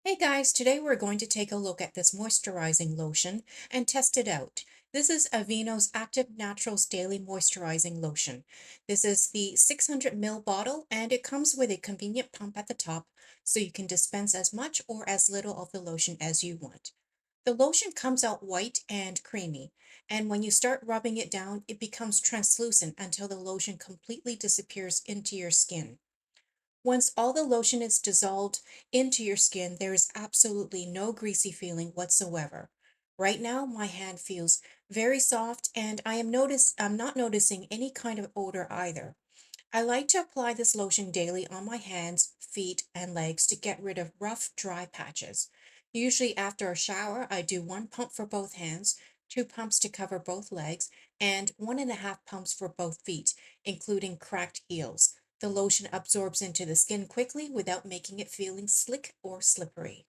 Hey guys, today we're going to take a look at this moisturizing lotion and test it out. This is Aveeno's Active Naturals Daily Moisturizing Lotion. This is the 600 ml bottle and it comes with a convenient pump at the top so you can dispense as much or as little of the lotion as you want. The lotion comes out white and creamy, and when you start rubbing it down, it becomes translucent until the lotion completely disappears into your skin. Once all the lotion is dissolved into your skin, there is absolutely no greasy feeling whatsoever. Right now, my hand feels very soft and I'm not noticing any kind of odor either. I like to apply this lotion daily on my hands, feet, and legs to get rid of rough, dry patches. Usually after a shower, I do one pump for both hands, two pumps to cover both legs, and 1.5 pumps for both feet, including cracked heels. The lotion absorbs into the skin quickly without making it feeling slick or slippery.